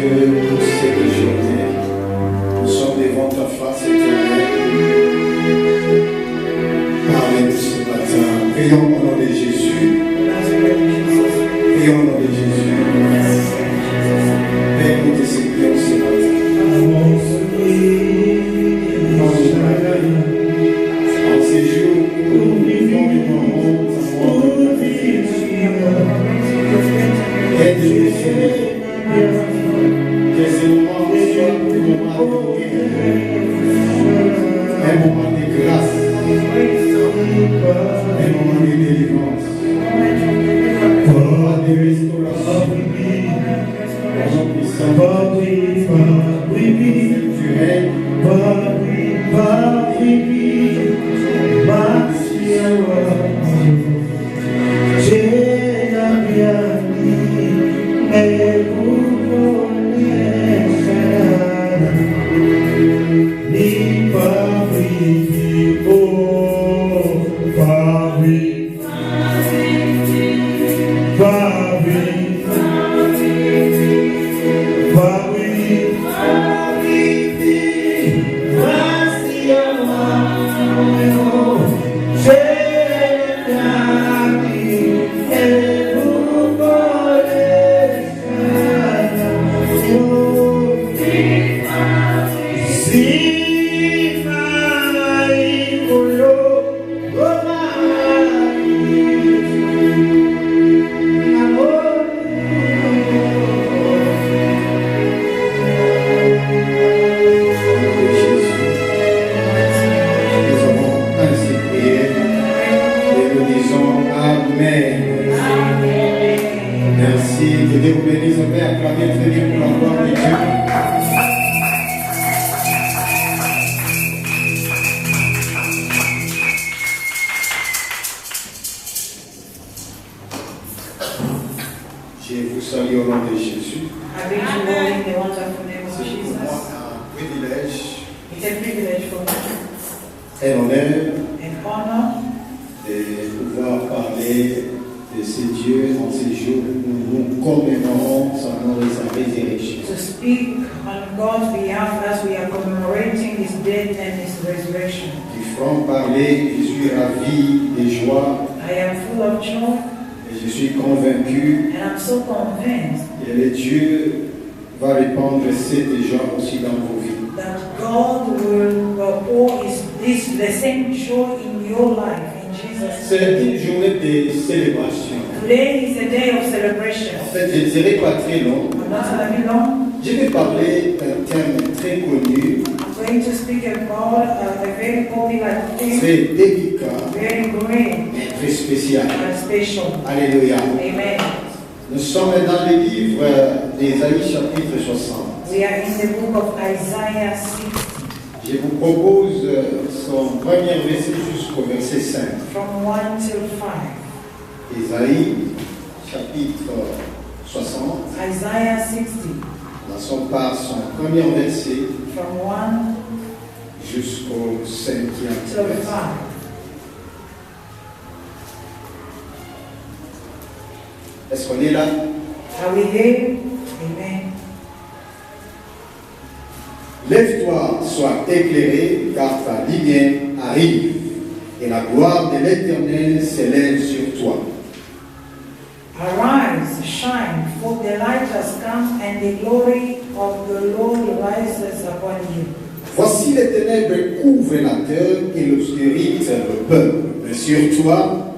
Pour cette journée, nous sommes devant ta face éternelle. Parlez-nous ce matin. Prions au nom de Jésus. Prions au nom de Jésus. Père, nous te supplions ce matin. En ces jours où nous vivons une honte, aide-nous, Seigneur. Que ce moment soit un moment de grâce, un moment de délivrance, un moment de restauration, un moment puissant. Tu règnes, c'est une journée de célébration. Today is a day of celebration. En fait, je ne serai pas très long. Je vais parler d'un thème très connu, I'm going to speak about a very popular thing, très délicat, very great, et très spécial. and special. Alléluia. Amen. Nous sommes dans le livre d'Ésaïe chapitre 60. We are in the book of Isaiah 60. Je vous propose son premier verset jusqu'au verset 5. From 1 till 5. Ésaïe chapitre 60. Isaiah 60. Commençons par son premier verset From 1 jusqu'au 5e till 5. verset. Est-ce qu'on est là? Are we here? Amen. Lève-toi, sois éclairé, car ta lumière arrive, et la gloire de l'Éternel s'élève sur toi. Arise, shine, for the light has come, and the glory of the Lord rises upon you. Voici les ténèbres couvrent la terre et l'obscurité le peuple. Mais sur toi,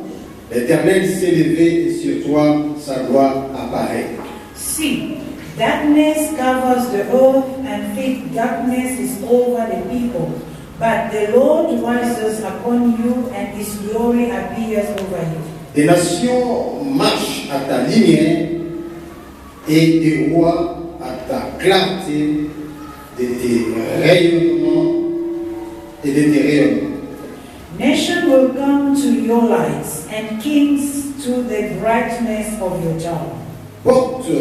l'Éternel s'est levé et sur toi, sa gloire apparaît. See, darkness covers the earth, and thick darkness is over the people. But the Lord rises upon you, and his glory appears over you. Des nations marchent à ta lumière et des rois à ta clarté de tes rayonnements et de tes rayonnements. Nations will come to your lights, and kings to the brightness of your dawn. Porte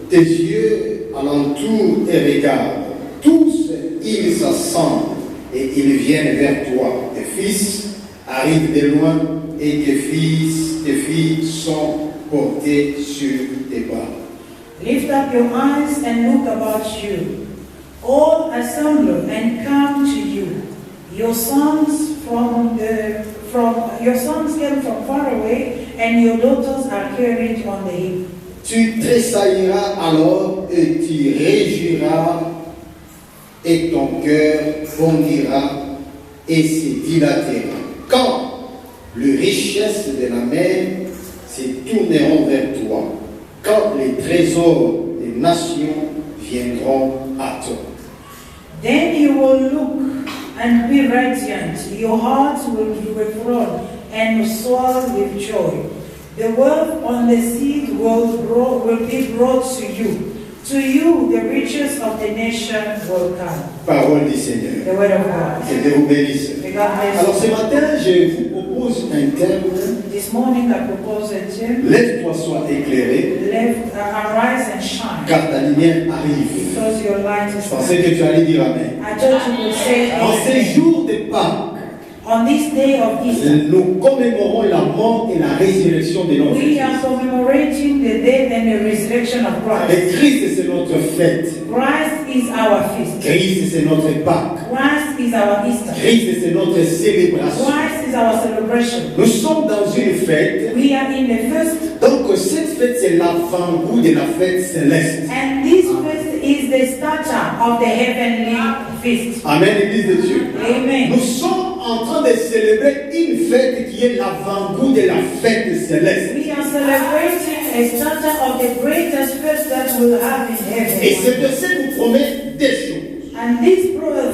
tes yeux alentour et regarde. Tous ils s'assemblent et ils viennent vers toi. Tes fils arrivent de loin et tes filles sont portées sur tes bras. Lift up your eyes and look about you. All assemble and come to you. Your sons came from far away, and your daughters are carried on the hip. Tu tressailleras alors et tu réjouiras, et ton cœur bondira et se dilatera. Quand les richesses de la mer se tourneront vers toi, quand les trésors des nations viendront à toi. Then you will look and be radiant. Your heart will be full and swell with joy. The wealth on the sea will be brought to you. To you, the riches of the nation will come. Parole du Seigneur. The word of God. Que Dieu vous bénisse. May God bless Alors you. ce matin, je vous propose un thème. This morning I propose a term. Lève-toi, sois éclairé, Arise and shine. car ta lumière arrive. Because your light is Je pensais coming. que tu allais dire Amen. I thought you would say, En ces amen. jours de Pâques, On this day of Easter, nous commémorons la mort et la résurrection de notre we Christ. are commemorating the death and the resurrection of Christ. Avec Christ, c'est notre fête. Christ is our feast. Christ, c'est notre Pâques. Christ is our Easter. Christ, c'est notre célébration. Christ is our celebration. Nous sommes dans une fête. We are in the first, Donc, cette fête, c'est l'avant-goût de la fête céleste. and this feast is the starter of the heavenly feast. Amen, Église de Dieu. Amen. Nous sommes en train de célébrer une fête qui est l'avant-goût de la fête céleste. We are celebrating a starter of the greatest feast that we'll have in Et heaven. ce verset nous promet des choses. And this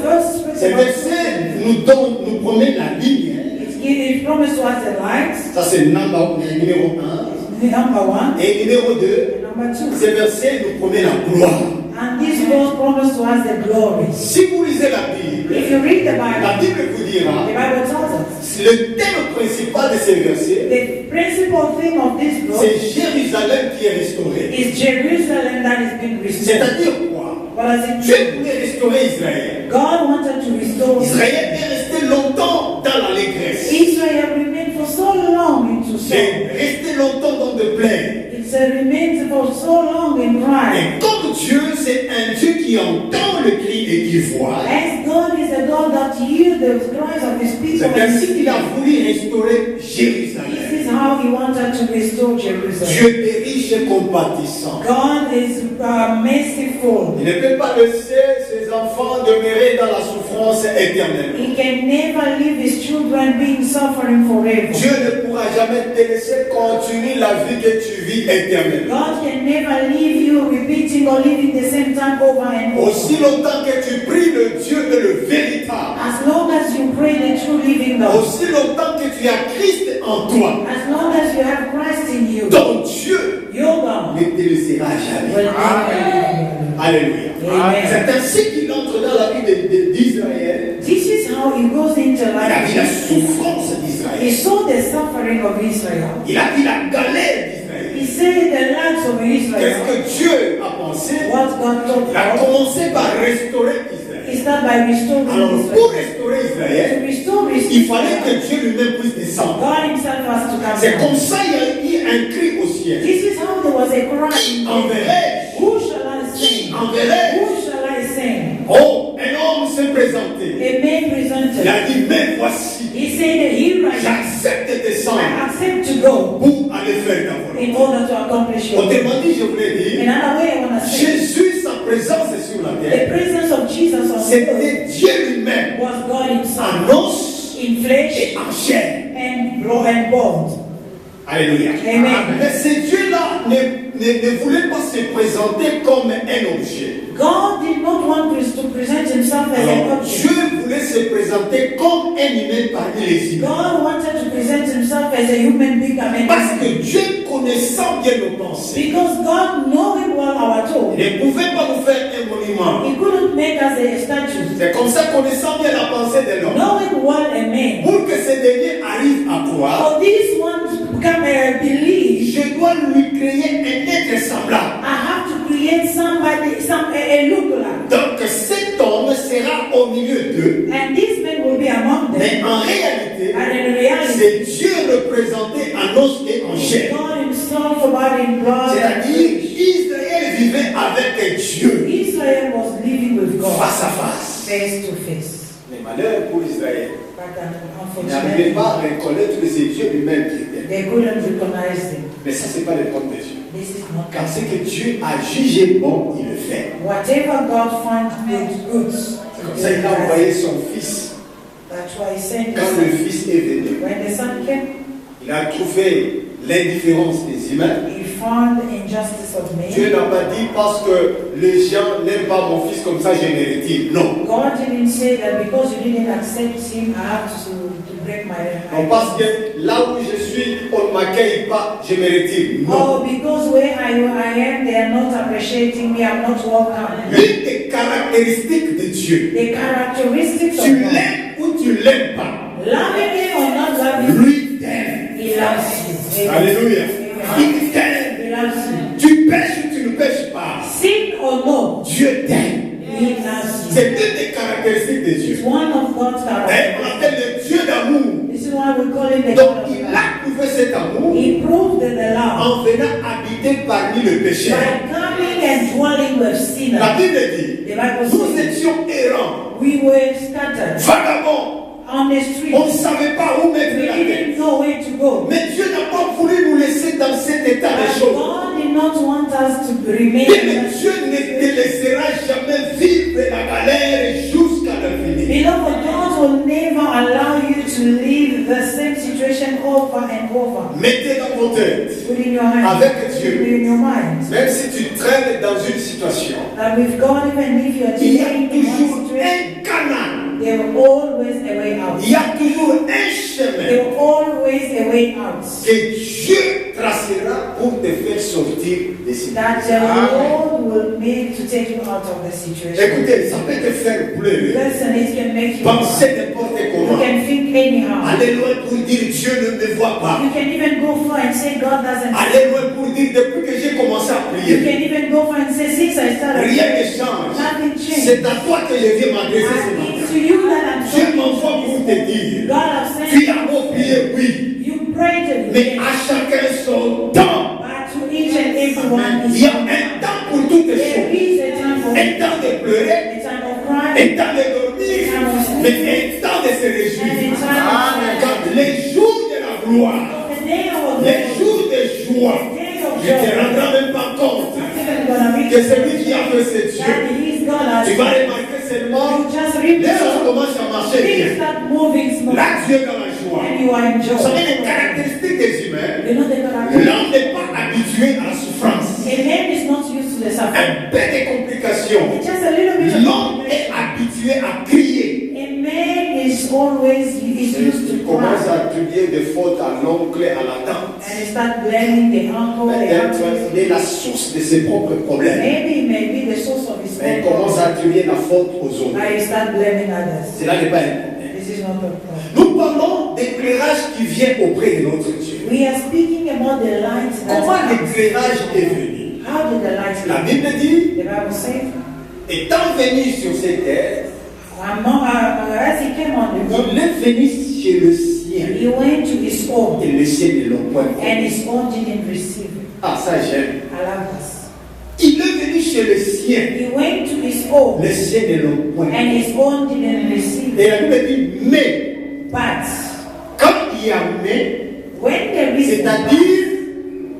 first Ce verset nous promet la lumière. it promised to us the light, Ça, c'est numéro 1. number one, Et numéro 2, number two. ce verset nous promet la gloire. And this verse promised to us the glory. Si vous lisez la Bible, If you read the la Bible, Bible vous dira, the Bible tells us le thème principal de ce verset, the principal thing of this book c'est Jérusalem qui est restaurée. is Jerusalem that is being restored. C'est-à-dire quoi? What does it Dieu mean? voulait restaurer Israël. God wanted to restore Israël est resté longtemps dans l'allégresse. Israel remained for so long into C'est sorrow. resté longtemps dans de plaine. It's remained for so long in pride. Et comme Dieu, c'est un Dieu qui entend le cri et qui voit, As God is a God that hears the cries of his people. c'est And ainsi qu'il a voulu restaurer this Jérusalem. is how he wanted to restore Jerusalem. Dieu est riche et compatissant. God is merciful. Il ne peut pas laisser ses enfants demeurer dans la souffrance éternelle. He can never leave his children being suffering forever. Dieu ne pourra jamais te laisser continuer la vie que tu vis éternellement. God can never leave you repeating or living the same time over and over. Aussi longtemps que tu pries le Dieu et le véritable, As long as you pray the true living God, aussi longtemps que tu as Christ en toi, as long as you have Christ in you, ton Dieu your God ne te laissera jamais. will never leave you. Alléluia. Amen. C'est ainsi qu'il entre dans la vie d'Israël. This is how he goes into Il a vu la life. souffrance He d'Israël. saw the suffering of Israel. Il a vu la galère d'Israël. He said the lands of Qu'est-ce Israel. que Dieu a pensé? What God told Il a us. commencé par restaurer He Israël. started by restoring Alors, pour Israel. restaurer To Israël, restore il fallait Israel, que Dieu lui-même puisse descendre. God himself has to come C'est comme down. ça qu'il y a eu un cri au ciel. This is how there was a cry in heaven. Enverrai-je? Who shall I sing? Enverrai-je? Who shall I sing? Oh, un homme s'est présenté. A man Il presented. a dit, mais voici, He said, here I am. j'accepte de descendre I accept to go pour aller faire ta volonté. in order to accomplish your will. Autrement dit, je voulais dire, Another way I want to say, Jésus, sa présence sur la the terre, presence of Jesus on the earth c'était Dieu lui-même was God himself en os in et flesh en chair. and bones. Alléluia. Amen. Mais ce Dieu-là ne voulait pas se présenter comme un objet. God did not want to present himself as Alors, an object. Dieu voulait se présenter comme un humain parmi les humains. God wanted to present himself as a human being among Parce us. que Dieu connaissant bien nos pensées, Because God knowing well our thoughts, il ne pouvait pas nous faire un monument. he couldn't make us a statue. C'est comme ça, connaissant bien la pensée de l'homme. Knowing well a man. Pour que ce dernier arrive à croire, For this one to become a belief, je dois lui créer un être semblable. I have to create somebody, a lookalike. Donc cet homme sera au milieu d'eux, And this man will be among them. mais en réalité, And in reality, c'est Dieu représenté en os et en chair. God himself about in blood. C'est-à-dire Israël avec Dieu Israel was living with God face à face. face to face. Mais malheur pour Israël, But il n'arrivait unfortunately, pas à reconnaître que c'est Dieu lui-même qui était. they couldn't recognize him. Mais ça, c'est pas le compte de Dieu. This is not Car God. ce que Dieu a jugé bon, il le fait. Whatever God found good, C'est comme ça qu'il a envoyé son fils. that's why he sent Quand his le son. fils est venu, When the son came, il a trouvé l'indifférence des humains. he found the injustice of Dieu men. n'a pas dit parce que les gens n'aiment pas mon fils comme ça, je me retire. Non. God didn't say that because you didn't accept him, I have to break my Non, parce que là où je suis, on ne m'accueille pas, je me retire. Non. Oh, because where I am, they are not appreciating me, I'm not welcome. L'une des caractéristiques de Dieu, The characteristics of tu God, l'aimes ou tu l'aimes pas, loving him or not loving him, lui t'aime. he loves you. Amen. Alléluia. Amen. Il t'aime. He loves you. Tu pêches ou tu ne pêches pas, Sin or no, Dieu t'aime. he loves you. C'est l'une des caractéristiques de Dieu. It's one of God's Et on characteristics. appelle le Dieu d'amour. This is why we call him the Donc God of il love. a prouvé cet amour He proved the love en venant habiter parmi les pécheurs. by coming and dwelling with La sinners. Bible dit, The Bible nous says étions errants, we were scattered vagabonds, on the on ne streets. savait pas où mettre We la tête. didn't know where to go. Mais Dieu n'a pas voulu nous laisser dans cet état de But choses. God did not want us to remain Bien, in mais that Dieu ne te laissera jamais vivre la galère jusqu'à l'infini. Beloved, God will never allow you to live the same situation over and over. Mettez dans vos têtes, Put in your hand, avec Dieu, put in your mind, même si tu traînes dans une situation, that with God, even if you are il y a delaying in one toujours situation, un canal, there will always a way out. il y a toujours un There chemin will always a way out. que Dieu tracera pour te faire sortir de cette That the Lord will make to take you out of the situation. Écoutez, ça peut te faire pleurer, Listen, it can make you penser n'importe you comment, can think anyhow. aller loin pour dire Dieu ne me voit pas, You can even go far and say God doesn't see. aller loin pour dire depuis que j'ai commencé à You prier, can even go far and say since I started rien ne praying, change. nothing changed. C'est à toi que je viens m'adresser ce And matin. it's to you that I'm Dieu talking. m'envoie pour te dire, God has sent tu as beau prier, oui, you prayed and mais à chacun son temps. but to each and everyone Il is y a un temps pour toutes les there choses. is a time for Un temps de pleurer, a time of crying, un temps de dormir, mais un temps de se and a réjouir. time of Quand les jours de la gloire, the day of les the jours de joie, day of je ne te joy. rendrai même pas compte Even gonna read que celui qui a fait ce Dieu, that he's God tu has vas remarquer seulement, you just read les choses the commencent à marcher things bien. start moving small Là, Dieu est dans la joie. and you are in Vous savez, les joy. caractéristiques des humains, You know the character. l'homme n'est pas habitué à la souffrance. A man is not used to the suffering. Un peu de complications. It's just a little bit of L'homme est habitué à crier. a man is always is used to Il commence cry. à attribuer des fautes à l'oncle, à la tante. And he start blaming the uncle, the Peut-être auntie. il est la source de ses propres problèmes. Maybe it may be the source of his Mais il own commence à attribuer la faute aux autres. but he start blaming others. Cela n'est pas un problème. This is not a problem. Nous parlons d'éclairage qui vient auprès de notre Dieu. We are speaking about the light that Comment comes. l'éclairage est venu? How did the light La come? Bible dit, The Bible says, étant venu sur cette terre, as he came on the road, il est venu chez le sien. he went to his own, Et le sien ne l'ont point and compris. his own didn't receive it. Ah, ça j'aime. I love this. Il est venu chez le sien. He went to his own, Le sien ne l'ont point and compris. his own didn't receive Et it. la Bible dit, mais, But quand il y a mais, when there is c'est-à-dire,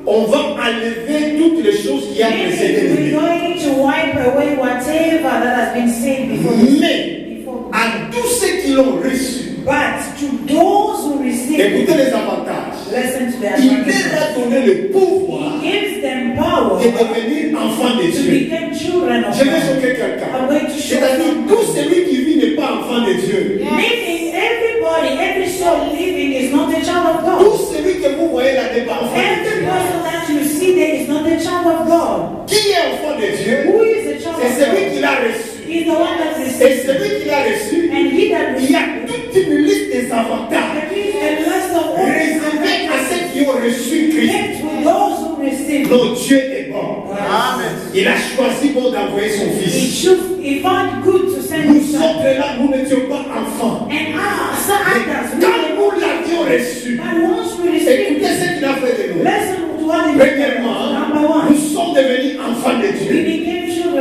on va enlever toutes les choses qui ont précédé le we're mais. going to wipe away whatever that has been said before. Mais, before. à tous ceux qui l'ont reçu, But to those who receive écoutez it, les avantages. listen to their Il advantages. leur a donné le pouvoir He gives them power de devenir enfants de to Dieu. become children of Je vais God. choquer quelqu'un. I'm going to show C'est-à-dire, you. tout celui qui vit n'est pas enfant de Dieu. Meaning everybody, every soul living is not a child of Tout God. celui que vous voyez là n'est pas enfant de Every Dieu. person that you see there is not a child of God. Qui est enfant de Dieu? Who is a child C'est of celui God? qui l'a reçu. He's the one that Et receives. celui qui l'a reçu, And he that il y a receives. toute une liste des avantages There is a list of all réservés à ceux qui ont reçu Christ. kept to those who receive. Non, Dieu est bon. Amen. Il a choisi bon d'envoyer son fils. He found good to send Nous his son. sommes là, nous n'étions pas enfants. And some Mais others, quand nous l'avions reçu, but once we receive, écoutez ce qu'il a fait de nous. listen to what he did. Premièrement, Number one, nous sommes devenus enfants de we Dieu. became children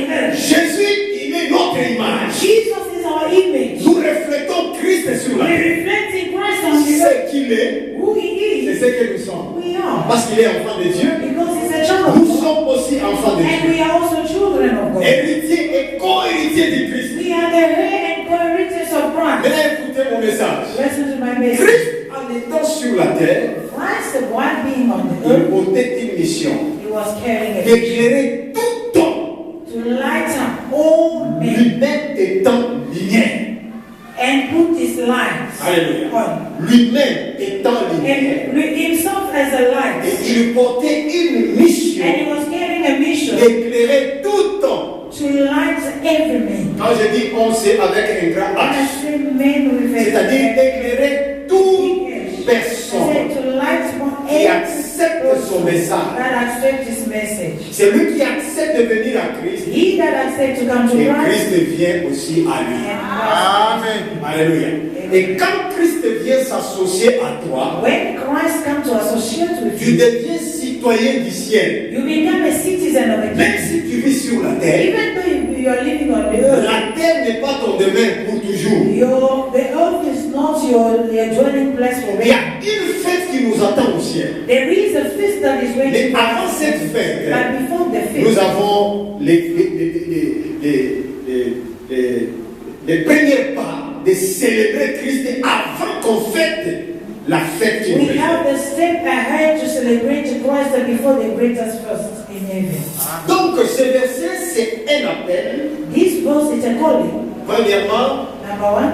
earth. Jésus, il est notre image. Jesus is our image. Nous reflétons Christ sur la We're terre. reflecting Christ on the earth. Ce qu'il est, Who he c'est is, ce que nous sommes. we are. Parce qu'il est enfant de Dieu, Because he's a child of nous God. sommes aussi enfants de And Dieu. we are also children of God. Héritiers et co-héritiers du Christ. We are the heir and co-inheritors of Christ. Maintenant, écoutez mon message. Listen to my message. Christ, en étant sur la terre, Christ, while being on the il earth, portait une mission he was carrying a mission d'éclairer tout homme, to light up all men lui-même étant lumière. and put his light Alléluia. on. Lui-même étant lumière. And himself as a light. Et il portait une mission And he was carrying a mission d'éclairer tout homme. to light every man. Quand je dis on, c'est avec un grand When I H. say men with a C'est-à-dire d'éclairer toute big H, I personne said to light upon qui every accepte son person message. that accept his message. C'est lui qui accepte de venir à Christ. He that accepts to come to Et Christ Christ vient aussi à lui. and Alléluia. Et quand Christ vient s'associer à toi, when Christ comes to associate with tu you, deviens citoyen du ciel. you become a citizen of the Même kingdom. si tu vis sur la terre, Even though you are living on the earth, la terre n'est pas ton domaine pour toujours. the earth is not your dwelling place Il y a forever. une fête qui nous attend au ciel. There is a feast that is Mais waiting for avant us. cette fête, But before the nous feast, avons les premiers pas de célébrer Christ avant qu'on fête la fête qui nous we réserve. have the step ahead to celebrate Christ before the greatest first in heaven. Donc ce verset, c'est un appel, This verse is a calling. premièrement, Number one,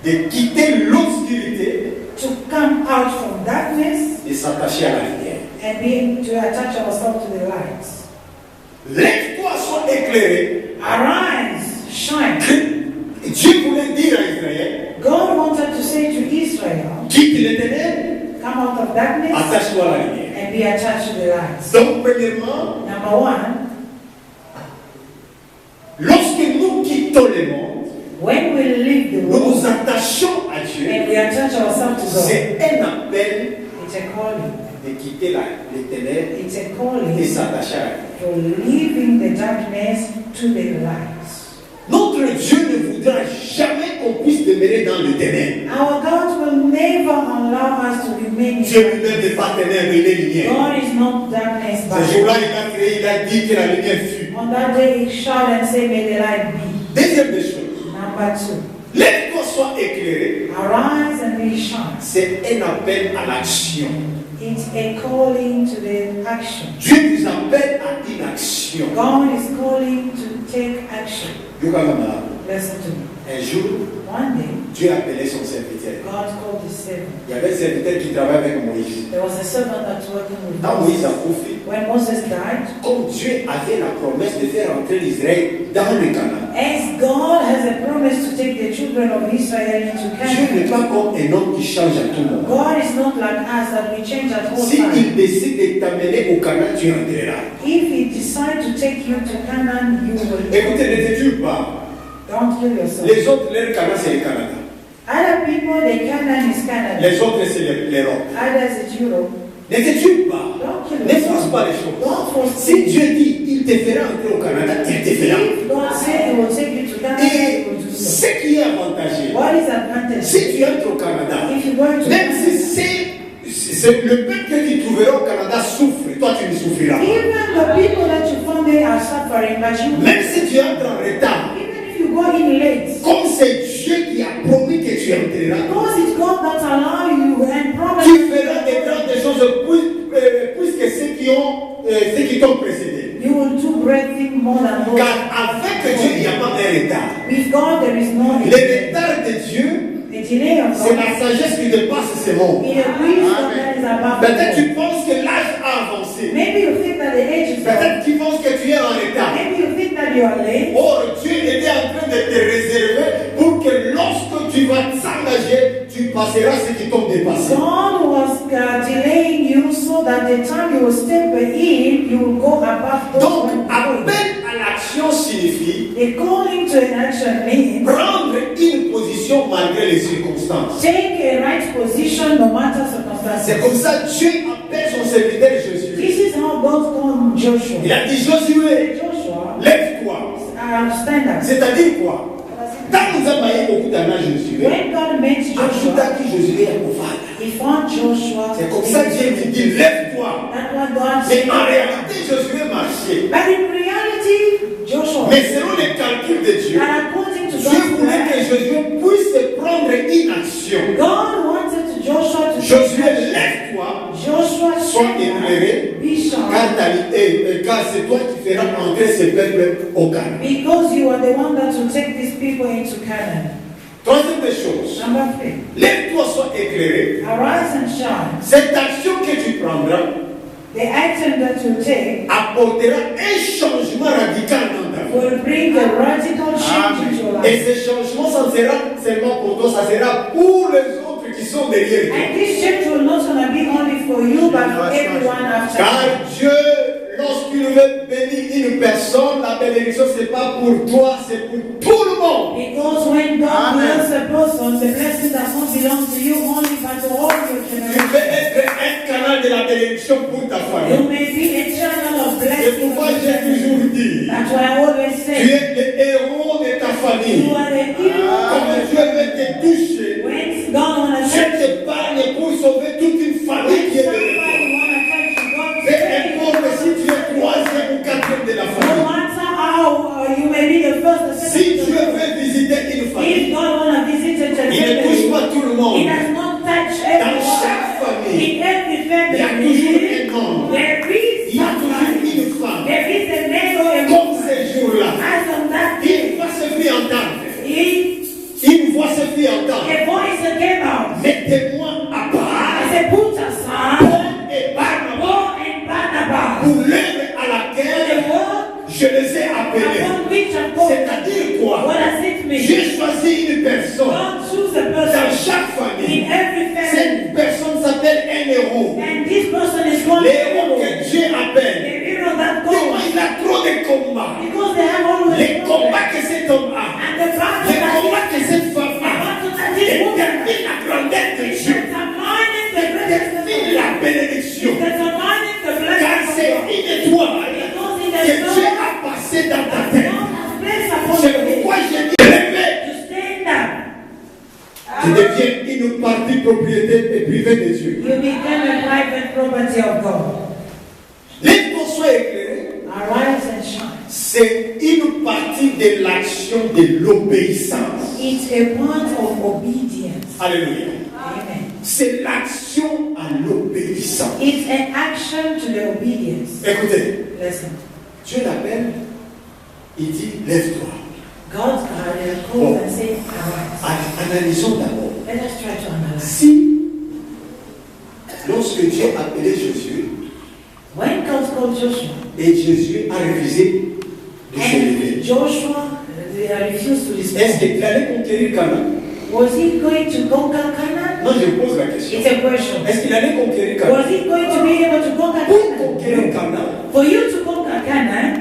de quitter l'obscurité to come out from darkness et s'attacher à la lumière. and to attach ourselves to the light. Lève-toi, sois éclairé. Arise, shine. Dieu voulait dire à Israël, God wanted to say to Israel, quitte les ténèbres, come out of darkness attache-toi à la lumière. and be attached to the light. Donc premièrement, Number one, lorsque nous quittons le monde, when we leave the nous nous world attachons à Dieu. and we attach ourselves to God, C'est un appel it's a calling. de quitter les ténèbres It's a et calling s'attacher à la lumière. for leaving the darkness to the light. Notre Dieu ne voudra jamais qu'on puisse demeurer dans les ténèbres. Our God will never allow us to remain in Dieu darkness. lui-même n'est pas ténèbres, il est lumière. God is not darkness, Ce but jour-là, il a créé, il a dit que la lumière fut. on that day he shouted and said, may the light be. Deuxième des choses, Number two, lève-toi, sois éclairé. arise and be shine. C'est un appel à l'action. It's a calling to the action. Dieu nous appelle à une action. God is calling to take action. Listen to me. Un jour, One day, Dieu appelait son serviteur. God called his servant. Il y avait un serviteur qui travaillait avec Moïse. There was a servant that's working with Quand Moïse a Moses. profité, When Moses died, comme Dieu avait la promesse de faire entrer l'Israël dans le Canaan, as God has a promise to take the children of Israel into Dieu n'est Canaan, pas comme un homme qui change à tout moment. God is not like us that we change at all Si times. il décide de t'amener au Canaan, tu entreras. If He decides to take you to Canaan, you will. Écoutez, ne t'étue pas. Don't kill yourself. Les autres, leur Canaan, c'est le Canada. Other people, the Canaan is Canada. Les autres, c'est l'Europe. Others, it's Europe. Ne t'étue pas. Don't kill Ne force yourself. pas les choses. Don't force Si it. Dieu dit, il te fera entrer au Canada, il te fera. If God said He will take you to Canada, He Et will do so. ce qui est avantageux, What is advantage? si tu entres au Canada, If you go to même si Canada, c'est le peuple que tu trouveras au Canada souffre, toi tu ne souffriras pas. even the people that you found there are suffering, but you, Même si tu entres en retard, even if you go in late, comme c'est Dieu qui a promis que tu entreras, because it's God that allow you and promise tu feras des grandes choses plus que ceux qui t'ont précédé. you will do great things more than those. Car avec Dieu, il n'y a pas un retard. With God, there is no Le retard de Dieu, the delay of c'est God. la sagesse qui dépasse ce monde. In a wisdom that is above Peut-être the tu penses que l'âge a avancé. Maybe you think that the age is up. Peut-être tu penses que tu es en retard. Maybe you think that you are late. Or, Dieu était en train de te réserver pour que lorsque tu vas t'engager, tu passeras ce qui t'ont dépassé. God was delaying you so that the time you will step in, you will go above those. Donc, who are appel à l'action signifie The calling to an action means prendre une position malgré les circonstances. take a right position no matter C'est circumstances. comme ça que Dieu appelle son serviteur Josué. This is how God called Joshua. Il a dit Josué, Joshua, lève-toi, stand up. C'est-à-dire quoi? Quand nous avons eu beaucoup d'années à Josué, When God met Joshua, Josué est couvert. he found Joshua. C'est comme ça que Dieu lui dit, lève-toi. That's what God Mais said. en réalité, Josué marchait. But in reality, Joshua, Mais selon les calculs de Dieu, and according to Dieu God's voulait que plan, Josué puisse prendre une action. God wanted to Joshua to Josué, lève-toi, Joshua sois said, éclairé, be sharp, car c'est toi qui feras entrer ce peuple au Canaan. because you are the one that will take these people into Canaan. Troisième des choses, Number 3, lève-toi, sois éclairé. arise and shine. Cette action que tu prendras The action that you take apportera un changement radical dans ta vie. will bring a radical change into your Et life. ce changement, ça ne sera seulement pour toi, ça sera pour les autres qui sont derrière toi. And this change will not gonna be only for you, but for everyone after Car you. Dieu, lorsqu'il veut bénir une personne, la bénédiction, ce n'est pas pour toi, c'est pour tout le monde. Because when God bless a person, the blessing does not belong to you only, but to all your Tu generation. veux être un canal de la bénédiction pour ta You famille. may be a channel of C'est blessing. pourquoi j'ai toujours dit, That's why I always tu say, es le héros de ta famille. you are the hero. Comme Dieu veut te toucher, When God wanna Dieu touch you, t'épargne pour sauver toute une famille qui est somebody derrière toi. wanna touch you, God Peu say, importe si tu es troisième ou quatrième de la no famille. matter how you may be the first, the Si second, Dieu the veut visiter une third, famille, if God wanna visit a il ne touche family, pas tout le He monde. does not touch Dans everyone. chaque famille, In every il y a family, toujours un homme. there is Il y a toujours somebody. une femme. There is a man or a Comme woman. ces jours-là, As on that une day, voix se fit entendre. he, Une voix se fit entendre. a voice came out. Mettez-moi à I part said, put aside Paul et Barnabas Paul and Barnabas pour l'œuvre à for laquelle the work je les ai appelés. upon which I'm called. C'est-à-dire quoi? What does it mean? J'ai choisi une personne God choose a dans person chaque famille. in every family, Cette personne s'appelle un héros. and this person is called Les a héros hero. que Dieu The appelle. hero that Pourquoi goes il a trop de combats? because they have always Les combats que cet homme a, and the battle les that combats que cette femme the a, battle that this woman déterminent la grandeur de Dieu, determining the greatness of déterminent la God. bénédiction. Determining the Car blessing of c'est God. une étoile Because in que the Dieu soul, a passé dans ta God tête. has placed upon C'est you pourquoi j'ai dit levé. to stand up. Tu deviens une partie propriété et privée de Dieu. You become a private property of God. Lève-toi, sois éclairé. Arise and shine. C'est une partie de l'action de l'obéissance. It's a part of obedience. Alléluia. Amen. C'est l'action à l'obéissance. It's an action to the obedience. Écoutez, Listen. Dieu l'appelle, il dit lève-toi. God calls and says, arise. Analysons d'abord. Let us try to analyze. Si, lorsque Dieu a appelé Jésus, When God called Joshua, et Jésus a refusé de se lever, and Joshua refused to est-ce respond, qu'il allait conquérir Canaan? was he going to conquer Canaan? Non, je pose la question. It's a question. Est-ce qu'il allait conquérir Canaan? Was he going to be able to conquer Pour conquérir Canaan? Canaan, For you to conquer Canaan,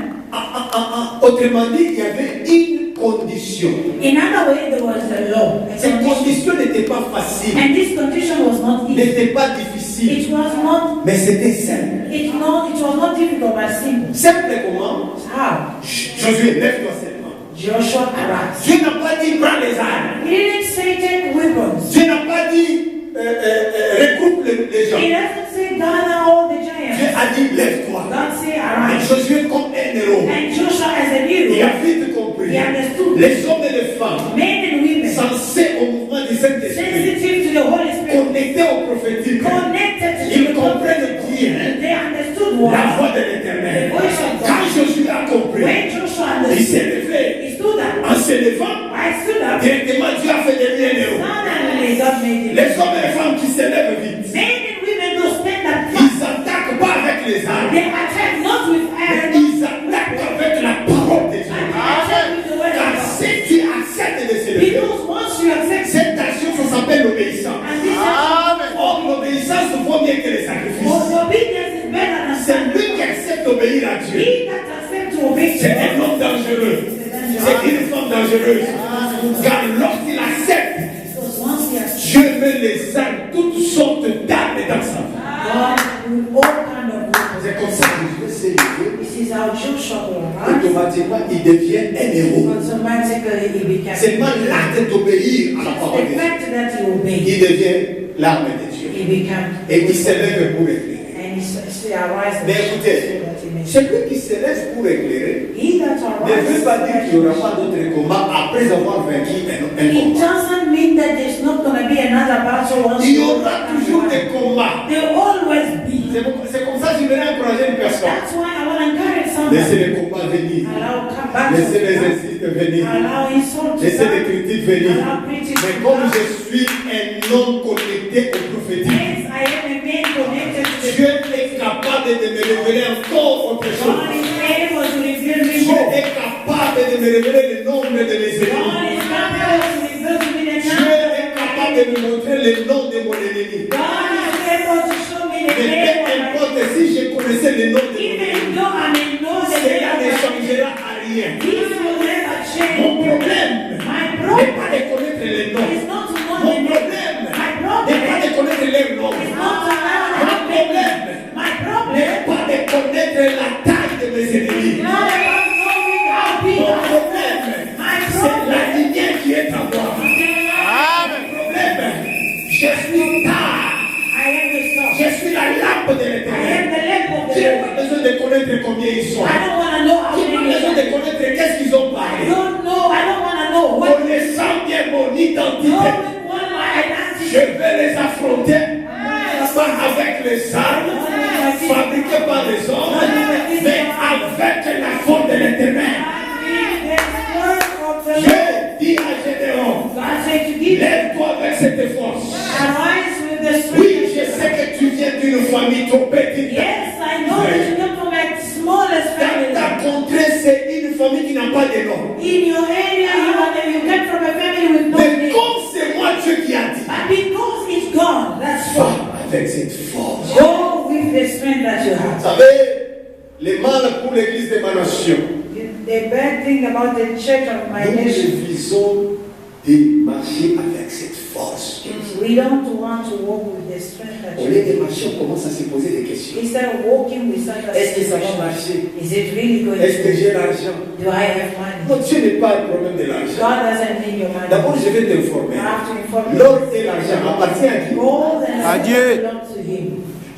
autrement dit, il y avait une condition. in other way, there was a law. A Cette condition. condition n'était pas facile, And this condition was not easy. n'était pas difficile, It was not. mais c'était simple. It was not difficult but simple. Simple comment? How? Josué, lève-toi seulement. Joshua arise. Dieu n'a pas dit prends les armes. He didn't say take weapons. Dieu n'a pas dit regroupe les gens. He doesn't say gather all the Dieu giants. a dit lève-toi. God say Et arise. Josué comme un héros. And Joshua as a Il hero, a vite compris. he understood. Les hommes et les femmes Men and women sensés au mouvement du Saint-Esprit, sensitive to the Holy Spirit, connectés au prophétique, connected to ils the comprennent bien They understood la what. voix de l'Éternel. The voice of God. Quand Josué a compris, When Joshua il s'est understood, levé. he stood up. En se levant, I stood up. directement Dieu a fait de lui un héros. Suddenly God made it. Les hommes et les femmes qui se lèvent vite, Men and women don't stand up. ils s'attaquent pas avec les armes, They attack not with mais iron. ils attaquent avec la parole de Dieu. They attack with the word Car of God. si tu acceptes de se lever, Because once you accept cette action, ça s'appelle l'obéissance. and this action, Or, l'obéissance vaut mieux que les sacrifices. obedience is better than C'est lui sacrifice. qui accepte d'obéir à Dieu. He that accepts to obey C'est God un homme dangereux. C'est une femme dangereuse. Car lorsqu'il accepte, because once he accepts Dieu met les armes, toutes sortes d'armes dans sa vie. God with all kind of weapons. C'est comme ça que Dieu s'est levé. This is how Joshua will rise. Automatiquement, il devient un héros. Automatically he becomes. Seulement l'acte d'obéir à la parole The de Dieu. fact that he obeyed, Il devient l'arme de Dieu. he becomes. Et il s'élève pour éclairer. And he arises. Mais écoutez, celui qui s'élève pour éclairer He that ne veut arises. pas dire qu'il n'y aura pas d'autres combats après avoir vaincu un It combat. doesn't mean that there's not going to be another battle once Il y you aura toujours des combats. There will always be. C'est comme ça que je vais encourager une personne. That's why I want to encourage Laissez somebody. les combats venir. Allow come back. Laissez les insultes venir. Allow insult to Laissez les come. critiques venir. Allow critics Mais to comme come. je suis un homme connecté au prophétique, Yes, I am a man connected to the Dieu est capable de me révéler encore autre chose. God is able to reveal me Dieu more. est capable de me révéler le nombre de mes God ennemis. is capable to reveal to me the Dieu number. est capable de me montrer le nom de mon ennemi. God is able to show me the Mais name peu of my importe si je connaissais le nom de mon even ennemi, though I may know the cela name ne of my changera à rien. this will never change. Mon problème My n'est problem pas de connaître les noms. is not to know Mon the name. problème My n'est problem pas de connaître les noms. is not to know Mon the problème name. My problem n'est pas de connaître la taille de mes is ennemis. not about knowing how big Mon I am. problème, My c'est la problem lumière qui est en moi. Mon problème, je suis tard. I am the source. Je suis la lampe de I am l'éternel. the lamp of Je the n'ai Lord. pas besoin de connaître combien ils sont. I don't want to know how Je n'ai pas many besoin de they are. connaître qu'est-ce qu'ils ont I parlé. don't know. I don't want to know what. Connaissant bien mon identité, Knowing what my identity je vais les affronter. Pas avec les armes fabriquées par les hommes, mais avec la force de l'éternel. Je dis à Gédéon, God said to give lève-toi avec cette force. arise with the strength. Oui, je sais que tu viens d'une famille trop petite. Yes, I know that you come from a smallest Dans family. ta contrée, c'est une famille qui n'a pas de nom. In your area, you come from a family with no Mais name. comme c'est moi Dieu qui a dit, But because it's God, that's va why. avec cette force. Go with the strength that you Vous have. savez, le mal pour l'église de ma nation, The bad thing about the church of my nous nation refusons de marcher avec cette force. is we don't want to walk with the strength that Au you lieu de have. marcher, on commence à se poser des questions. Instead of walking with such a Est-ce que ça va situation, marcher? is it really going Est-ce que j'ai to? l'argent? Do I have money? Non, Dieu n'est pas le problème de l'argent. God doesn't need your money. D'abord, je vais I t'informer. have to inform you. L'or et l'argent appartiennent à qui? Gold and Adieu. silver belong to Him.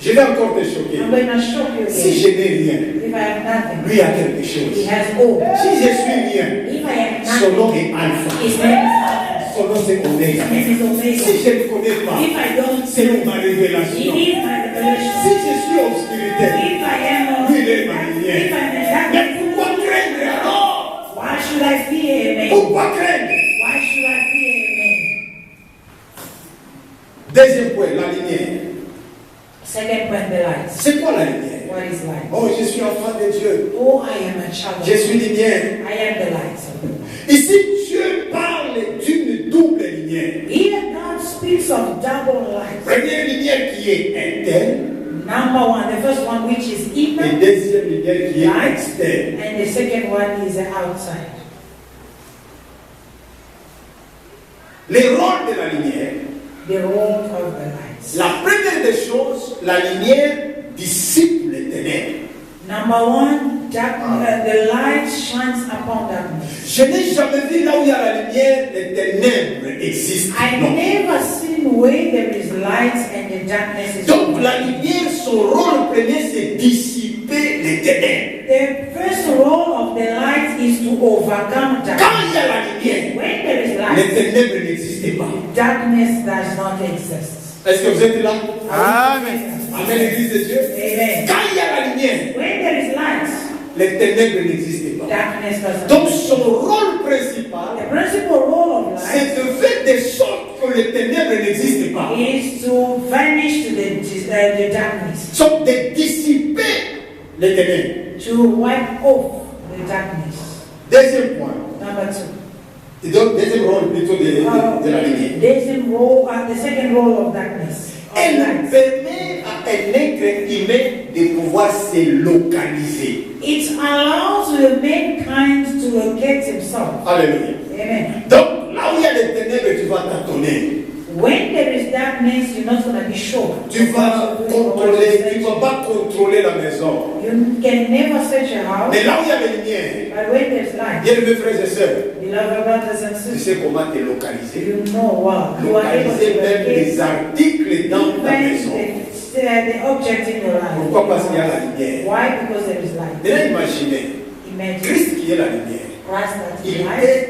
Je vais encore te choquer. I'm going to shock you Si again. je n'ai rien, If I have nothing, lui a quelque He chose. has all. Si je suis rien, If I have son nom nothing, est Alpha. His name is Alpha. Son nom c'est Omega. His name is Si Omega. je ne connais pas, If I don't c'est know, ma He révélation. is my Si revelation. je suis obscurité, If I am lui il est ma if lumière. I'm in Mais darkness, pourquoi craindre alors? why should I fear a man? Pourquoi craindre? Why should I fear a man? Deuxième point, la lumière. Second point, the light. C'est quoi la lumière? What is light? Oh, je suis enfant de Dieu. Oh, I am a child of Je suis God. lumière. I am the light of the world. Ici, Dieu parle d'une double lumière. Here God speaks of double light. Première lumière qui est interne Number one, the first one which is et inner, deuxième lumière qui est externe. and the second one is outside. Les rôles de la lumière. The role of the light. La première des choses, la lumière dissipe les ténèbres. Number one, the light shines upon darkness. Je n'ai jamais vu là où il y a la lumière, les ténèbres existent. I Non. never seen where there is light and the darkness is. Donc la lumière, son rôle premier, c'est dissiper les ténèbres. The first role of the light is to overcome Quand darkness. il y a la lumière, When there is les light, ténèbres n'existent pas. darkness does not exist. Est-ce que vous êtes là? Amen. Amen, l'Église de Dieu. Amen. Quand il y a la lumière, When there is light, les ténèbres n'existent pas. darkness doesn't Donc exist. son rôle principal, The principal role of light c'est de faire de sorte que les ténèbres n'existent pas. is to vanish to the darkness, Sont de dissiper les ténèbres. to wipe off the darkness. Deuxième point. Number two. Et donc, deuxième rôle plutôt de la lumière. The second role of darkness. Of Elle light. permet à un être humain de pouvoir se localiser. It allows the mankind to locate himself. Alléluia. Amen. Donc, là où il y a les ténèbres, tu vas tâtonner. When there is darkness, you're not going to be sure. Tu vas pas contrôler la maison. You can never search a house. Mais là où il y a la lumière, But when there's light, bien mes frères et sœurs, beloved brothers and tu sisters, sais comment te localiser. you know what? You are able Localiser to même locate les articles dans ta maison. even the object in your life. Pourquoi? Parce qu'il y a la lumière. Why? Because there is light. Maintenant imaginez, Imagine Christ qui est la lumière, Christ that is il light. aide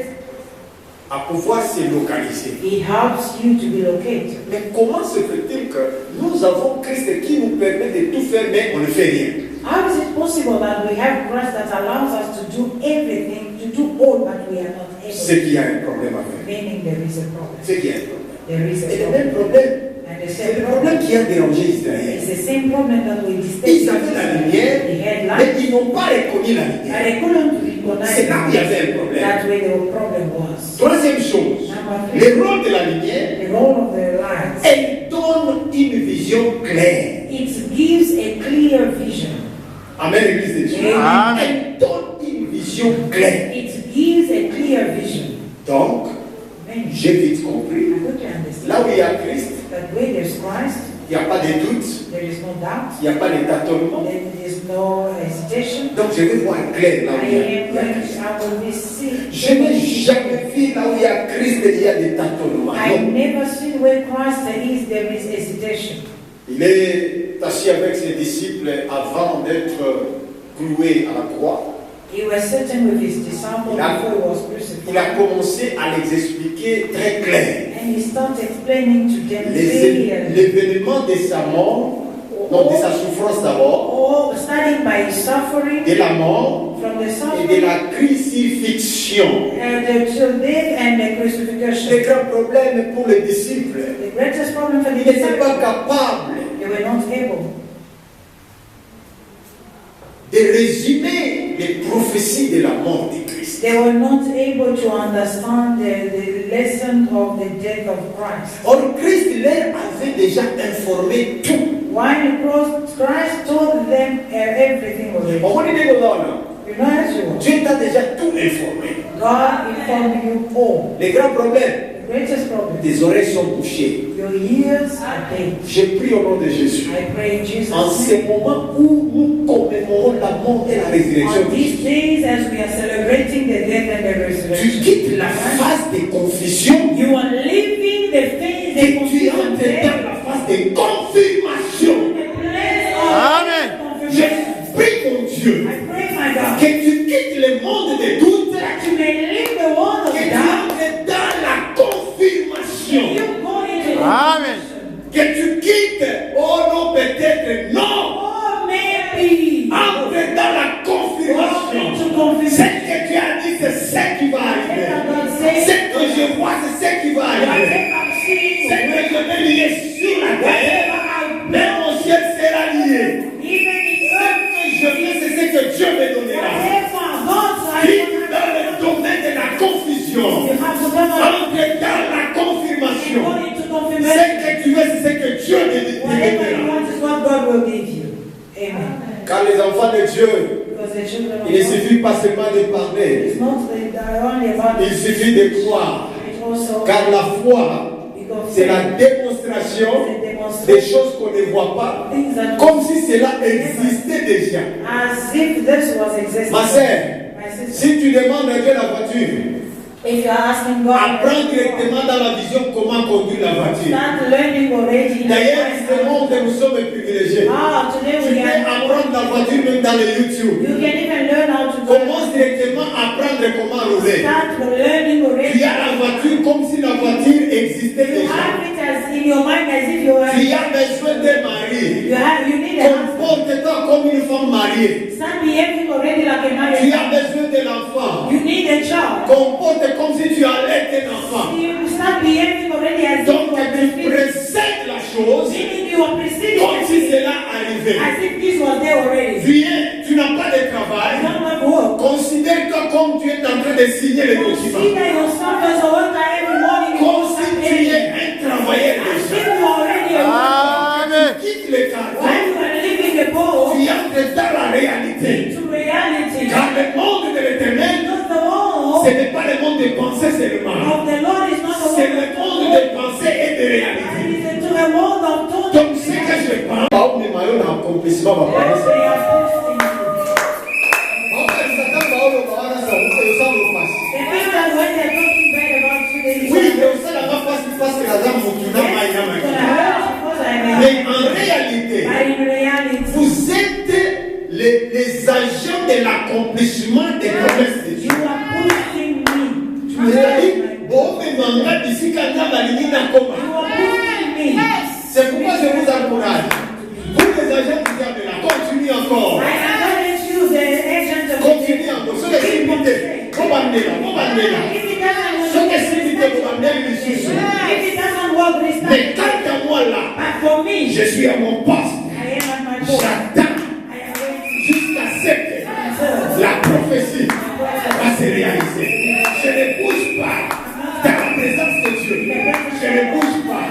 à pouvoir se localiser. He helps you to be located. Mais comment se fait-il que nous avons Christ qui nous permet de tout faire, mais on ne fait rien? How is it possible that we have Christ that allows us to do everything, to do all, but we are not C'est able? qu'il y a un problème avec. Meaning there is a problem. C'est qu'il y a un problème. There is Et a le même problem. problème, And the c'est same le problème problem qui a dérangé Israël. is the same problem that we Ils discussed. avaient la lumière, They had mais light, ils n'ont pas reconnu la but lumière. they couldn't recognize C'est là où il y avait un problème. that where the problem was. Troisième chose, Number le three, rôle de la lumière, the role of the light. elle donne une vision claire. It gives a clear vision. Amen, l'église de Dieu. Amen. Elle donne une vision claire. It gives a clear vision. Donc, Amen. j'ai vite compris. I hope you understand Là où il y a Christ, that where there's Christ, il n'y a pas de doute, there is no doubt, il n'y a pas de tâtonnement. there is no hesitation. Donc, je vais voir clair là où il y a Christ. I will be seen. Je n'ai jamais vu là où il y a Christ et il y a des tâtonnements. I've Non. never seen where Christ is, there is hesitation. Il est assis avec ses disciples avant d'être cloué à la croix. He was sitting with his disciples before he was Il a crucified. commencé à les expliquer très clair. And he started explaining to them clearly. L'événement de sa mort, non, de sa souffrance d'abord, Starting by his suffering, de la mort from the et de suffering, la crucifixion. and the death and the Le crucifixion. grand problème pour les disciples, The greatest problem for ils the n'étaient pas disciples, capables they were not able de résumer les prophéties de la mort de Christ. They were not able to understand the lesson of the death of Christ. Or, Christ leur avait déjà informé tout. While Christ told them everything already. On va dire que non, You know as you are. Dieu t'a déjà tout informé. God informed you all. Les grands problèmes, The greatest problem. tes oreilles sont bouchées. Your ears are dead. Je prie au nom de Jésus. I pray in Jesus' En name. ce moment où nous commémorons la mort et la résurrection, On these days, as we are celebrating the death and the tu resurrection, quittes la phase de confusion you are living the phase, the et tu confusion entres phase, dans la phase de confirmation. the place of Amen. Je confirmation. prie mon Dieu I pray, my God, que tu quittes le monde des doutes, that you may live the word of que tu God. entres dans la confirmation, You go into the Amen. que tu quittes, oh non, peut-être non, Oh, maybe. entre dans la Go confirmation. into Ce confirmation. que tu as dit, c'est ce qui va arriver. Ce que je vois, c'est ce qui va arriver. Whatever I'm seeing, Ce que je vais lier sur la terre, même au ciel sera lié. even in Ce que je fais, c'est ce que Dieu me donnera. whatever God's Quitte dans le domaine de la confusion. you have to never Entre dans la go confirmation. into Ce confirmation. que tu veux, c'est ce que Dieu te Whatever you donnera. want is what God will give you. Amen. Car les enfants de Dieu, Because the children of il ne God, suffit pas seulement de parler, it's not only about il suffit de croire. it also Car la foi, because c'est la démonstration des choses qu'on ne voit pas, things that comme si cela existait déjà. as if this was existing. Ma sœur, My sister, si tu demandes à Dieu la voiture, if you are asking God, apprends directement dans la vision comment conduire la voiture. start learning already. D'ailleurs, ce monde, nous sommes privilégiés. Today Tu we peux apprendre la voiture même dans le YouTube. You can even learn how to Commence directement à apprendre comment rouler. start learning already. Tu as la voiture comme si la voiture existait You déjà. have it as in your mind as if you were. Tu as besoin d'un mari. You need a husband. Comporte-toi comme une femme mariée. Start behaving already like a Tu married as man. besoin d'un enfant. You need a child. Comporte comme si tu allais un enfant. You start behaving already as if Donc you are tu breastfeeding. précèdes la chose Meaning you are preceding comme si it cela arrivait. as if this was there already. Viens, tu n'as pas de You travail. don't have work. Considère-toi comme tu es en train de signer les documents. Consider yourself as a worker every morning. You Comme go si start tu es paying. un travailleur As if déjà. you are already a worker. Amen. Quitte le cadre. When you are living the poor Tu entres dans la réalité. into reality. Car le monde de l'éternel, Because the world ce n'est pas le monde de pensée seulement. of the Lord is not a C'est world le monde de pensée et de yo na accomplissement ba promesse. They are posting you. They think that when they're talking bad about you, they Oui, say, mais ça n'a pas passé parce que la dame Mokina yes, Maïna because I Maïna. heard because I am Mais en réalité, But in reality, vous êtes les agents de l'accomplissement des promesses de Dieu. you are pushing me to C'est-à-dire, realize my bon, mais manga d'ici quand on a l'ini na koma. You are pushing me. C'est pourquoi je vous encourage. Vous les agents du diable là, continuez encore. I acknowledge you, the agent of the Continuez encore. Ceux qui sont limités, vous bandez là, vous bandez là. If it doesn't Ceux qui work, sont limités, vous bandez les if sous. it doesn't work this Mais time, quant à moi là, but for me, je suis à mon poste. I am at my post. J'attends I am waiting. jusqu'à ce que la prophétie va se réaliser. Je ne bouge pas dans la présence de Dieu. Je ne bouge pas.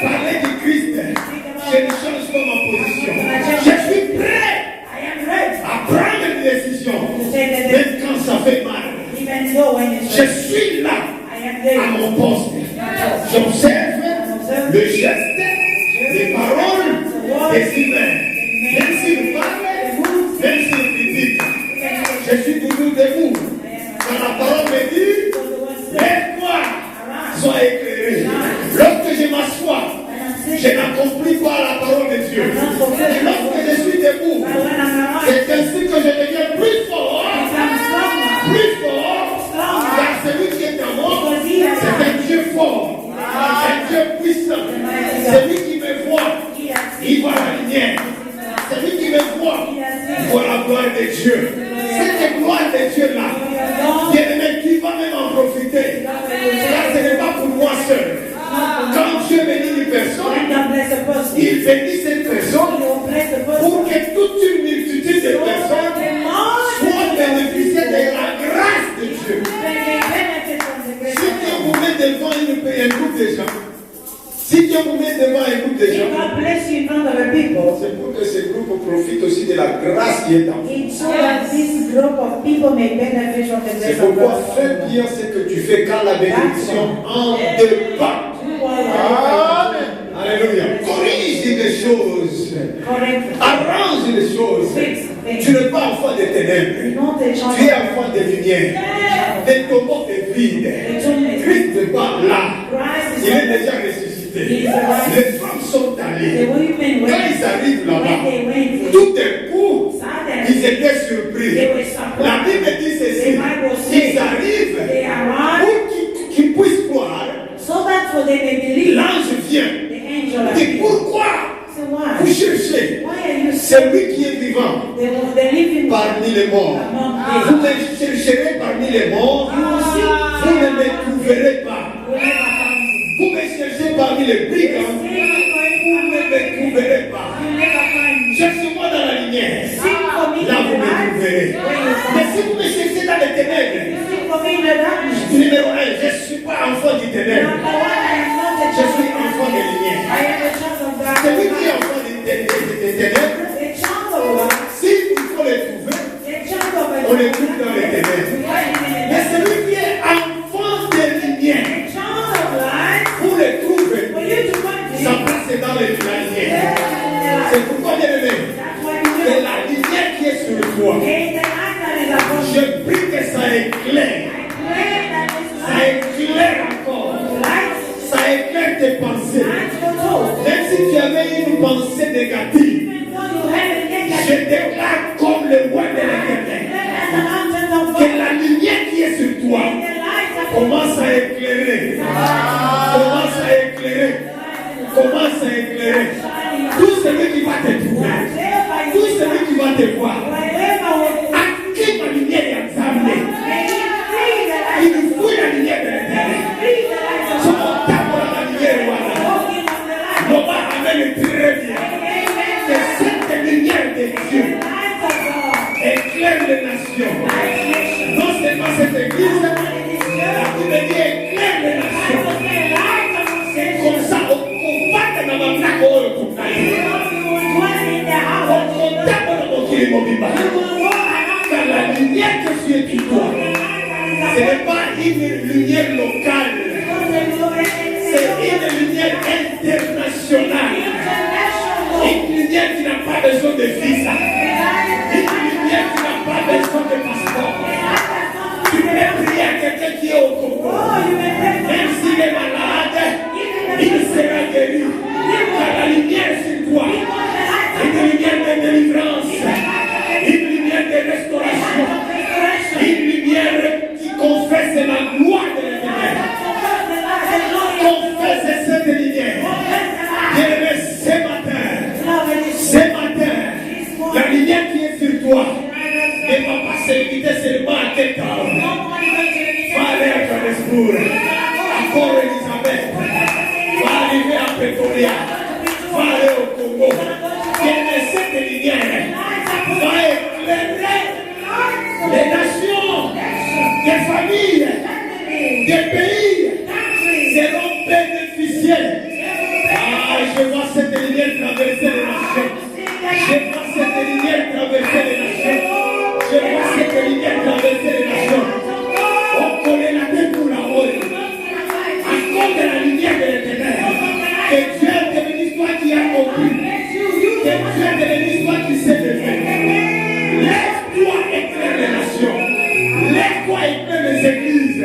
Parler du Christ, je ne change pas ma position. Je suis prêt I am ready à prendre une décision, to take the même quand ça fait mal. even though when it's Je ready. suis là I am à there. mon poste. J'observe le geste, les paroles des humains. Même s'ils parlent, même s'ils critiquent, je suis toujours debout. Quand la parole me dit, lève-toi, sois éclairé. Lorsque je m'assois, je n'accomplis pas la parole de Dieu. Lorsque je suis debout, c'est ainsi que je deviens plus fort. Plus fort. Car celui qui est en moi, c'est un Dieu fort. Un Dieu puissant. Celui qui me voit, il voit la lumière. Celui qui me voit, il voit la gloire de Dieu. Cette gloire de Dieu-là, bien-aimé, qui va même en profiter. Car ce n'est pas pour moi seul. Quand Dieu bénit une personne, il bénit cette personne pour que toute une multitude de personnes soient bénéficiées de la grâce de Dieu. Si Dieu vous met devant un groupe de gens, si Dieu vous met devant un groupe de gens, God bless you in front of the people. c'est pour que ce groupe profite aussi de la grâce qui est en vous. It's so that this group of people may benefit from the C'est grace of pourquoi God. fais bien ce que tu fais quand la bénédiction en dépend. Amen. Alléluia. Corrige les choses. Correctly. Arrange les choses. Tu n'es pas enfant des ténèbres. Not a child. Tu es enfant des lumières. Tes tombeaux est vide. Christ n'est pas là. Christ Il is est déjà ressuscité. Les femmes sont the allées. women Quand ils arrivent when là-bas, they went tout d'un coup, suddenly ils étaient surpris. they were surprised. La Bible dit ceci. Ils arrivent They arrived pour qu'ils puissent croire. so that for they may believe L'ange vient. the angel Et appeared. pourquoi So vous why? cherchez Why are you celui qui est vivant the living parmi les morts? among Vous them? me chercherez parmi les morts. You will see. Vous ne me trouverez pas. You will never find me. Vous me cherchez parmi les brigands. Vous ne me trouverez pas. You will never find me. Cherchez-moi dans la lumière. Seek for me in Là, the vous me light. trouverez. Where you Mais find si vous me cherchez dans les ténèbres, Seek for me in the darkness. numéro 1, je ne suis pas enfant du ténèbre. Number one, I am not a Je suis child of enfant de darkness. lumière. I am a child of Celui qui est darkness. enfant des ténèbres, A child of light. s'il faut les trouver, A child of on les trouve dans les ténèbres. Mais celui qui est enfant de lumière, A child of light. pour les trouver, For you to find sa me. place est dans les lumières. C'est pourquoi, bien aimé, That's why you c'est know. la lumière qui est sur toi. It's the light that is upon Je you. prie que ça éclaire. I pray that this Ça light, éclaire encore. light, Ça éclaire tes pensées. light your thoughts. Même si tu avais une pensée négative, Even though you have a je negative, déclare comme le roi de l'éternel as the mountain of que God, la lumière qui est sur toi and the light that commence à éclairer. Commence à éclairer. Commence à éclairer. Tout celui qui va te trouver, tout celui qui va te voir, active la lumière et examine. Il nous faut la lumière de l'éternel. Son temps la lumière, voilà. Nos pas amène très bien. Que cette lumière de Dieu éclaire les nations. Non seulement cette église, la Bible dit éclaire les nations. C'est comme ça, on va dans ma plaque au car la lumière que tu es sur toi, ce n'est pas une lumière locale, c'est une lumière internationale. Une lumière qui n'a pas de besoin de visa. Une lumière qui n'a pas besoin de passeport. Tu peux prier à quelqu'un qui est au Congo. Même s'il est malade, il sera guéri. Car la lumière sur toi. Une lumière de délivrance. Une lumière de restauration. Une lumière qui confesse la gloire de l'éternel. Confesse cette lumière. Bien-aimé, ce matin, la lumière qui est sur toi ne va pas se limiter seulement à Cape Town. Va aller à Johannesburg, à Port Elizabeth, va arriver à Pretoria, va aller au Congo. Bien-aimé, cette lumière va éclairer les nations, des familles, des pays seront bénéficiés. Ah, je vois cette lumière traverser les nations. Je vois cette lumière traverser les nations. Je vois cette lumière traverser les nations. On connaît la tête pour la haute. À cause de la lumière de l'éternel. Que Dieu te bénisse toi qui as compris. Que Dieu te bénisse toi qui sais le faire. Lève-toi et éclaire les nations. Lève-toi et éclaire les églises.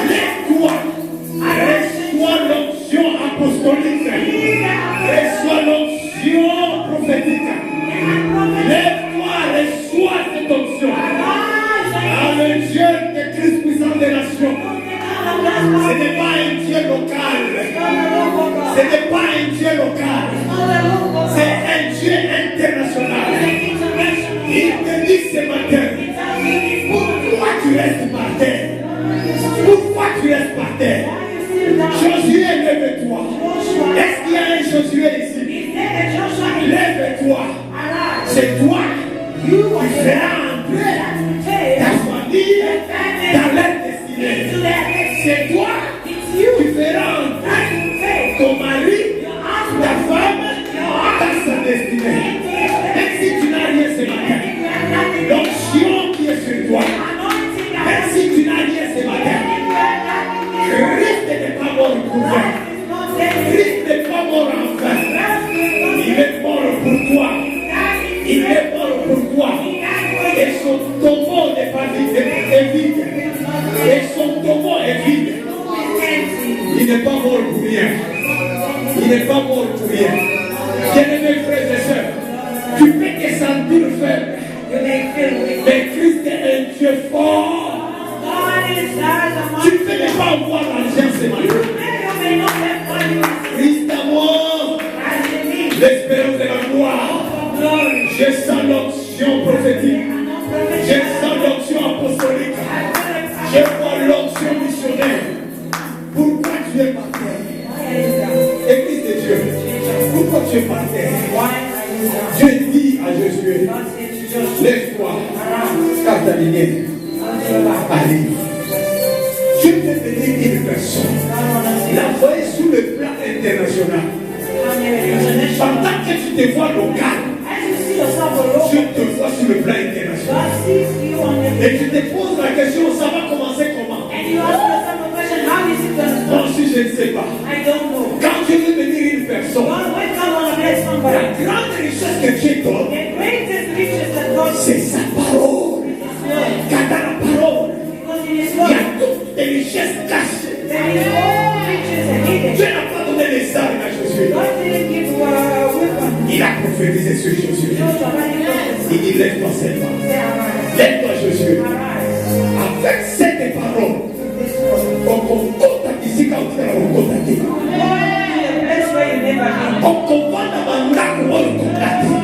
Lève-toi. Reçois l'onction apostolique. Reçois l'onction prophétique. Lève-toi, reçois cette onction. Ah, le Dieu de Christ puissant des nations. Ce n'est pas un Dieu local. Ce n'est pas un Dieu local. C'est un Dieu international. Il te dit ce matin, pourquoi tu restes par terre? Pourquoi tu restes par terre? Josué, lève-toi. Est-ce qu'il y a un Josué ici? Lève-toi. C'est toi qui feras entrer ta famille dans leur destinée. C'est toi qui feras entrer ton mari, ta femme dans sa destinée. Même si tu n'as rien ce matin, l'onction qui est sur toi, même si tu n'as rien ce matin, Christ n'est pas mort pour toi. Christ n'est pas mort en vain. Il est mort pour toi. Il est mort pour toi. Et son tombeau n'est pas vide, est vide. Et son tombeau est vide. Il n'est pas mort pour rien. Il n'est pas mort pour rien. Bien-aimés frères et sœurs, tu peux te sentir faible. Mais Christ est un Dieu fort. Tu ne peux pas avoir l'argent ce matin. Christ à moi, l'espérance de la gloire. Je sens l'onction prophétique. Je sens l'onction apostolique. Je vois l'onction missionnaire. Pourquoi tu es par terre? Église de Dieu, pourquoi tu es par terre? Dieu dit à Josué, lève-toi, car ta lumière arrive. Je peux bénir une personne, l'envoyer sur le plan international. Pendant que tu te vois local, je te vois sur le plan international. Et tu te poses la question, ça va commencer comment? Moi aussi, je ne sais pas. Quand je veux bénir une personne, la grande richesse que Dieu donne, c'est sa parole. Car dans la parole, il y a toutes les richesses cachées. Dieu n'a pas donné les armes à Josué. Il a prophétisé sur Josué. Il dit, lève-toi seulement. Lève-toi Josué. Avec cette parole, on compte ici quand tu as contacté. On comprend la mandat pour le contacter.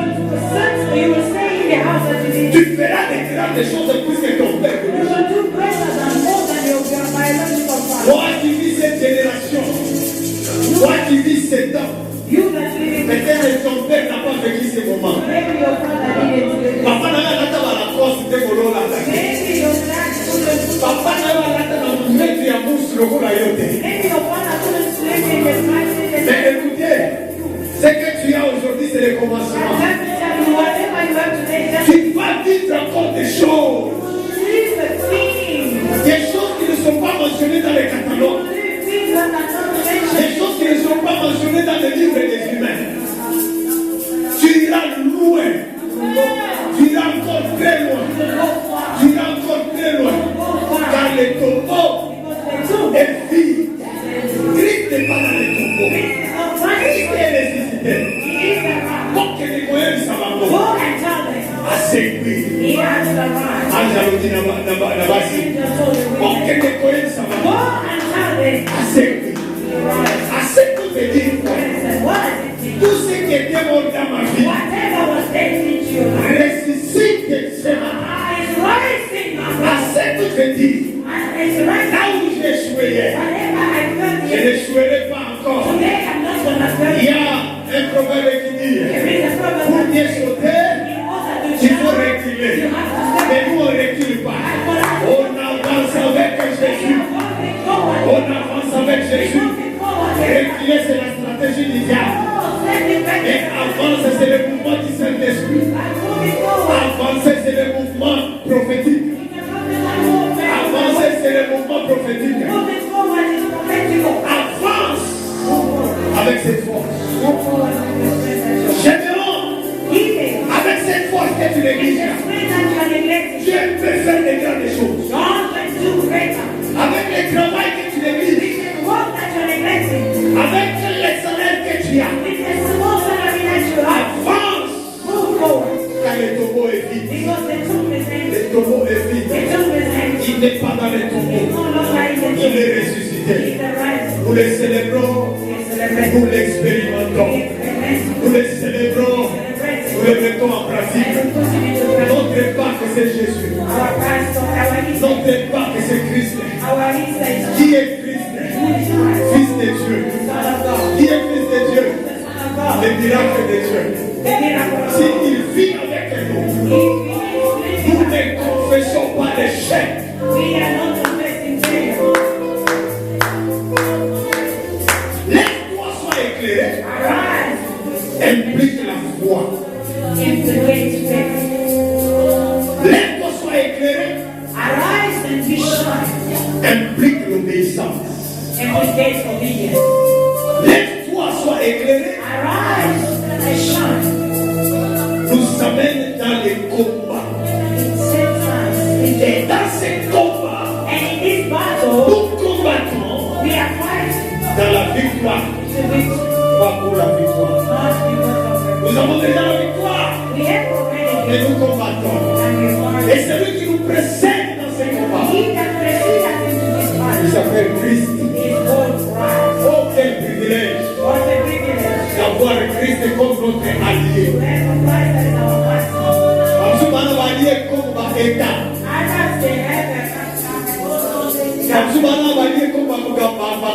Tu feras des grandes choses plus que ton père. Toi qui vis cette génération, toi qui vis ces temps, peut-être ton père n'a pas vécu ces moments. Papa n'a pas la crosse de Golo la Papa n'a pas la mettre à mousse le Golo mais écoutez, ce que tu as aujourd'hui, c'est le commencement. Tu vas vivre encore des choses. Des choses qui ne sont pas mentionnées dans les catalogues. Des choses qui ne sont pas mentionnées dans les livres des humains. Tu Tu iras loin. Tu iras encore très loin. Tu iras encore très loin. Car les tombeaux est vide. Christ n'est pas dans les tombeaux. Christ est ressuscité. Donc, les moyens ça va voir. Assez oui. Anjaloti na basi. Donc, les moyens ça va voir. Assez oui. Assez pour te dire quoi. Tout ce qui était mort dans ma vie ressuscite assez pour te dire là où j'ai échoué hier, je n'échouerai pas encore. Il y a un proverbe qui dit pour bien sauter, il faut reculer. Mais nous on ne recule pas. On avance avec Jésus. On avance avec Jésus. Reculer, c'est la stratégie du diable. Et avancer, c'est le mouvement du Saint-Esprit. Avancer, c'est le mouvement prophétique. Avancer, c'est le mouvement prophétique. Avance avec cette force. Généralement, avec cette force que tu négliges, Dieu peut faire des grandes choses. Avec le travail que tu négliges, avec l'excellence que tu as, avance. Car le tombeau est vide. Le tombeau est vide. Il n'est pas dans le tombeau. Il est ressuscité. Nous le célébrons. Nous l'expérimentons. Nous le célébrons. Nous le mettons en pratique. Notre Pâque, c'est Jésus. Notre Pâque, c'est Christ. Qui est Christ? Fils de Dieu. Qui est fils de Dieu? Le miracle de Dieu. S'il vit avec nous, nous ne confessons pas l'échec. Laisse-toi soit éclairé. Implique la foi. Laisse-toi soit éclairé. Implique l'obéissance. Laisse-toi soit éclairé. Nous amène dans les combats. Et dans ces combats, nous combattons dans la victoire. Pas pour la victoire. Nous avons déjà la victoire. Et nous combattons. Et celui qui nous précède dans ces combats, il s'appelle Christ. Oh, quel privilège d'avoir Christ comme notre allié. Nous sommes alliés comme État. Nous sommes alliés comme ma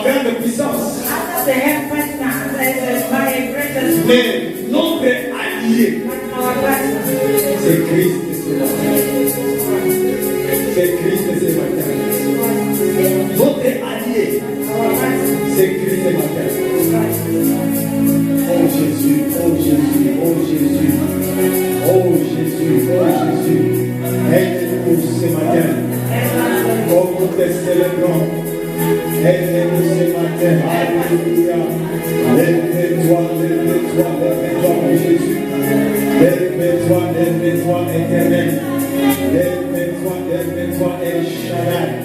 grande puissance. Mais notre allié, c'est Christ ce matin. C'est Christ ce matin. Notre allié, c'est Christ ce matin. Oh Jésus, oh Jésus, oh Jésus, oh Jésus, oh Jésus. Aide-nous ce matin. Oh, nous te célébrons. Aide-nous ce matin. Alléluia. Lève-toi, lève-toi, lève-toi, oh Jésus. Lève-toi, lève-toi, éternel. Lève-toi, lève-toi, El Shaddai.